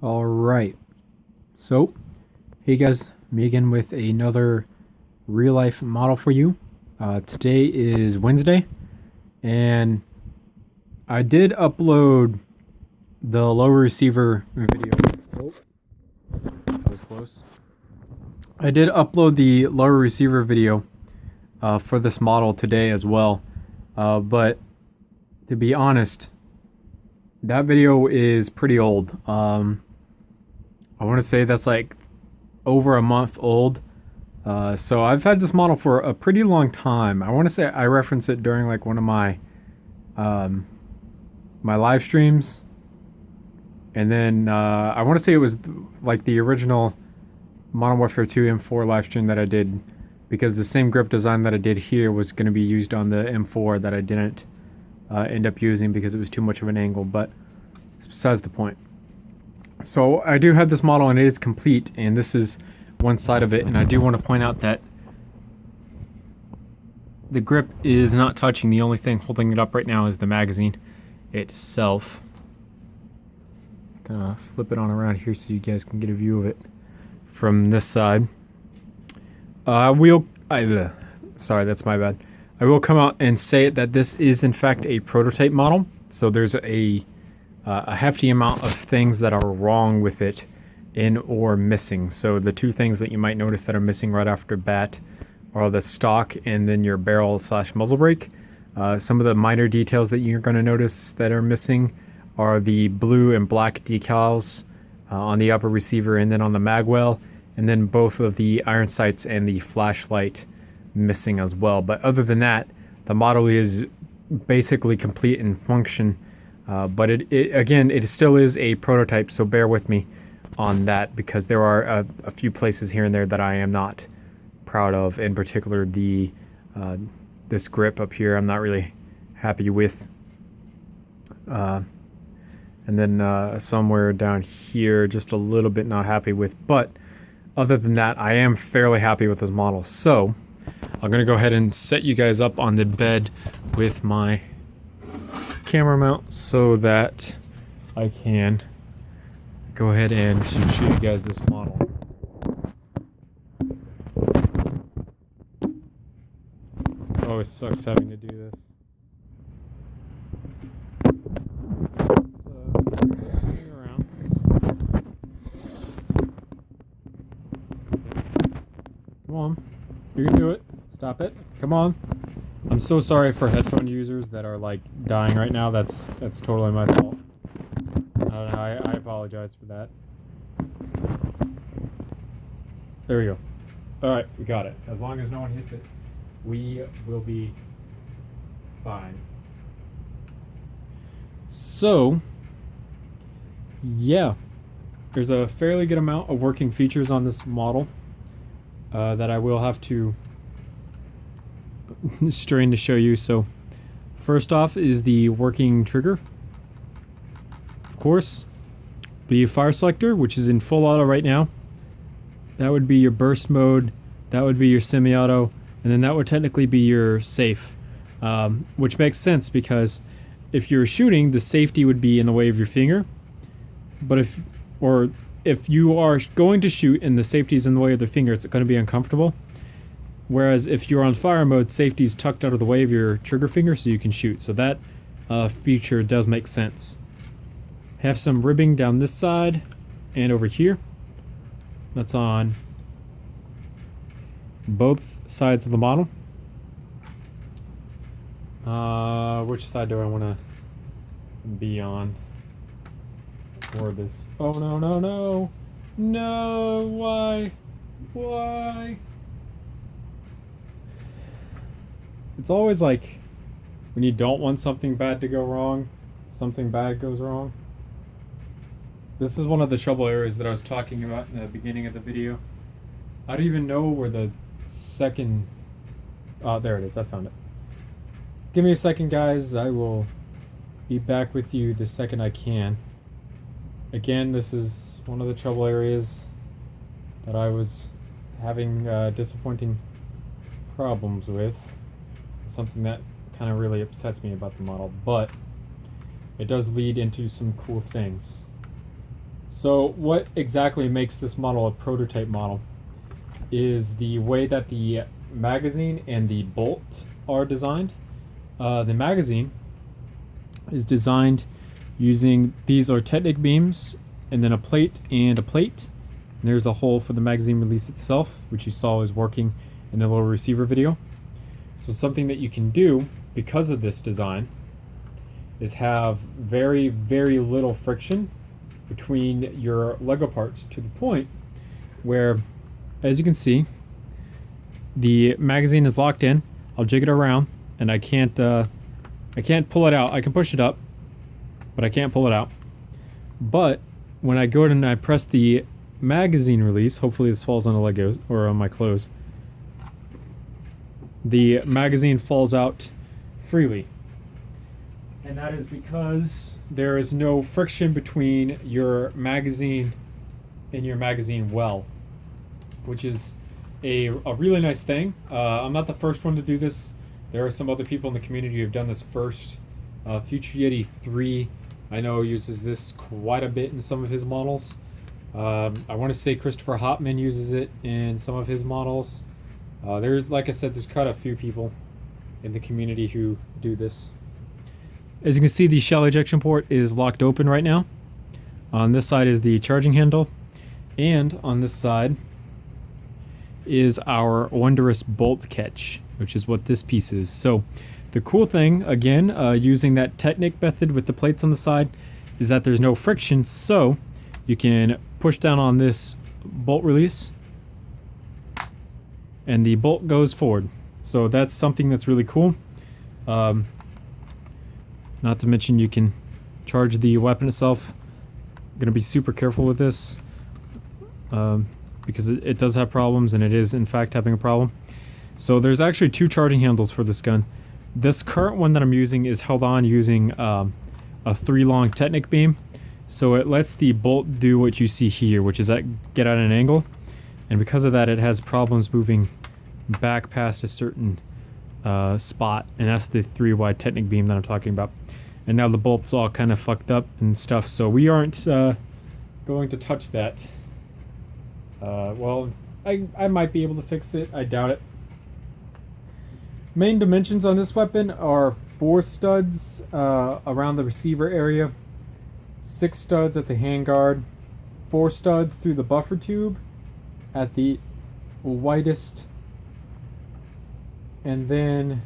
All right. So, hey guys, me again with another real life model for you. Today is Wednesday, and I did upload the lower receiver video. Oh, that was close. I did upload the lower receiver video for this model today as well. But to be honest, that video is pretty old. I want to say that's like over a month old. So I've had this model for a pretty long time. I want to say I referenced it during like one of my live streams, and then I want to say it was like the original Modern Warfare 2 M4 live stream that I did, because the same grip design that I did here was going to be used on the M4 that I didn't end up using because it was too much of an angle. But it's besides the point. So I do have this model and it is complete, and this is one side of it, and I do want to point out that the grip is not touching. The only thing holding it up right now is the magazine itself. Gonna flip it on around here so you guys can get a view of it from this side. Sorry, that's my bad. I will come out and say that this is in fact a prototype model, so there's a hefty amount of things that are wrong with it or missing. So the two things that you might notice that are missing right after bat are the stock and then your barrel / muzzle brake. Some of the minor details that you're going to notice that are missing are the blue and black decals on the upper receiver and then on the magwell, and then both of the iron sights and the flashlight missing as well. But other than that, the model is basically complete in function. But it still is a prototype, so bear with me on that, because there are a few places here and there that I am not proud of. In particular, this grip up here I'm not really happy with. And then somewhere down here, just a little bit not happy with. But other than that, I am fairly happy with this model. So I'm going to go ahead and set you guys up on the bed with my camera mount so that I can go ahead and show you guys this model. Oh, it sucks having to do this. Hang around. Come on, you can do it. Stop it. Come on. I'm so sorry for headphone users that are like dying right now. That's totally my fault. I apologize for that. There we go. Alright, we got it. As long as no one hits it, we will be fine. So, yeah. There's a fairly good amount of working features on this model that I will have to strain to show you. So first off is the working trigger, of course, the fire selector, which is in full auto right now. That would be your burst mode, that would be your semi-auto, and then that would technically be your safe, which makes sense because if you're shooting, the safety would be in the way of your finger. But if you are going to shoot and the safety is in the way of the finger, it's going to be uncomfortable. Whereas if you're on fire mode, safety is tucked out of the way of your trigger finger so you can shoot. So that feature does make sense. Have some ribbing down this side and over here. That's on both sides of the model. Which side do I want to be on for this? Oh, no, no, no. No, why? Why? It's always like when you don't want something bad to go wrong, something bad goes wrong. This is one of the trouble areas that I was talking about in the beginning of the video. I don't even know where the second... Oh, there it is. I found it. Give me a second, guys. I will be back with you the second I can. Again, this is one of the trouble areas that I was having disappointing problems with. Something that kind of really upsets me about the model, but it does lead into some cool things. So what exactly makes this model a prototype model is the way that the magazine and the bolt are designed. The magazine is designed using, these are Technic beams and then a plate and a plate. And there's a hole for the magazine release itself, which you saw is working in the little receiver video. So something that you can do because of this design is have very, very little friction between your Lego parts, to the point where, as you can see, the magazine is locked in. I'll jig it around, and I can't pull it out. I can push it up, but I can't pull it out. But when I go and I press the magazine release, hopefully this falls on the Legos or on my clothes, the magazine falls out freely. And that is because there is no friction between your magazine and your magazine well, which is a really nice thing. I'm not the first one to do this. There are some other people in the community who have done this first. Future Yeti 3, I know, uses this quite a bit in some of his models. I want to say Christopher Hopman uses it in some of his models. There's, like I said, there's quite a few people in the community who do this. As you can see, the shell ejection port is locked open right now. On this side is the charging handle, and on this side is our wondrous bolt catch, which is what this piece is. So the cool thing, again, using that Technic method with the plates on the side, is that there's no friction, so you can push down on this bolt release and the bolt goes forward. So that's something that's really cool. Not to mention you can charge the weapon itself. I'm gonna be super careful with this because it does have problems, and it is in fact having a problem. So there's actually 2 charging handles for this gun. This current one that I'm using is held on using a 3-long Technic beam. So it lets the bolt do what you see here, which is get at an angle. And because of that, it has problems moving back past a certain spot, and that's the 3-wide Technic beam that I'm talking about. And now the bolt's all kind of fucked up and stuff, so we aren't going to touch that. Well, I might be able to fix it. I doubt it. Main dimensions on this weapon are 4 studs around the receiver area, 6 studs at the handguard, 4 studs through the buffer tube at the widest, and then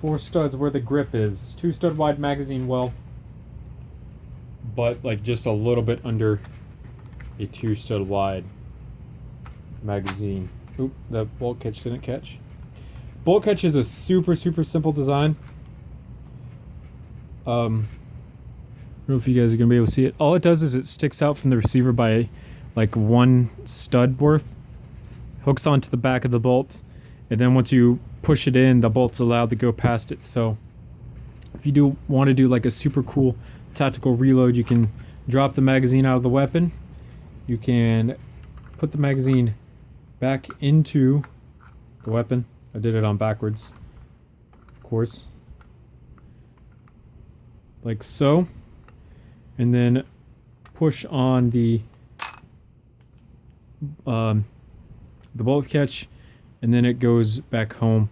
4 studs where the grip is. 2 stud wide magazine well, but like just a little bit under a 2 stud wide magazine. Oop, the bolt catch didn't catch. Bolt catch is a super simple design. I don't know if you guys are gonna be able to see it. All it does is it sticks out from the receiver by like 1 stud worth, hooks onto the back of the bolt, and then once you push it in, the bolt's allowed to go past it. So if you do want to do like a super cool tactical reload, you can drop the magazine out of the weapon, you can put the magazine back into the weapon. I did it on backwards, of course, like so, and then push on the bolt catch, and then it goes back home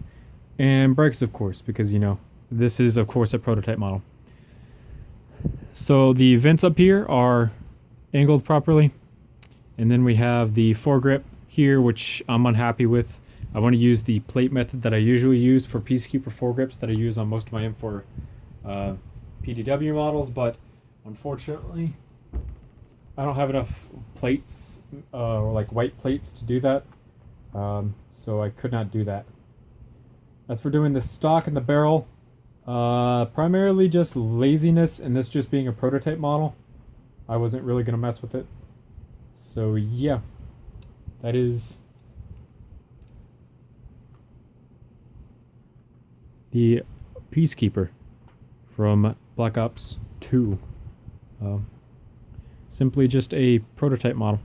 and breaks, of course, because you know this is of course a prototype model. So the vents up here are angled properly, and then we have the foregrip here, which I'm unhappy with. I want to use the plate method that I usually use for Peacekeeper foregrips that I use on most of my M4 PDW models, but unfortunately I don't have enough plates, like white plates, to do that. So I could not do that. As for doing the stock and the barrel, primarily just laziness, and this just being a prototype model, I wasn't really going to mess with it. So yeah, that is the Peacekeeper from Black Ops 2. Simply just a prototype model,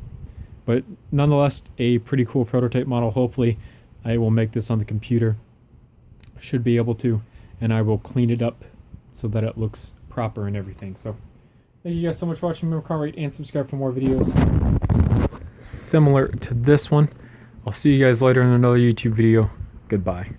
but nonetheless a pretty cool prototype model. Hopefully I will make this on the computer, should be able to, and I will clean it up so that it looks proper and everything. So thank you guys so much for watching. Remember, comment, rate, and subscribe for more videos similar to this one. I'll see you guys later in another YouTube video. Goodbye.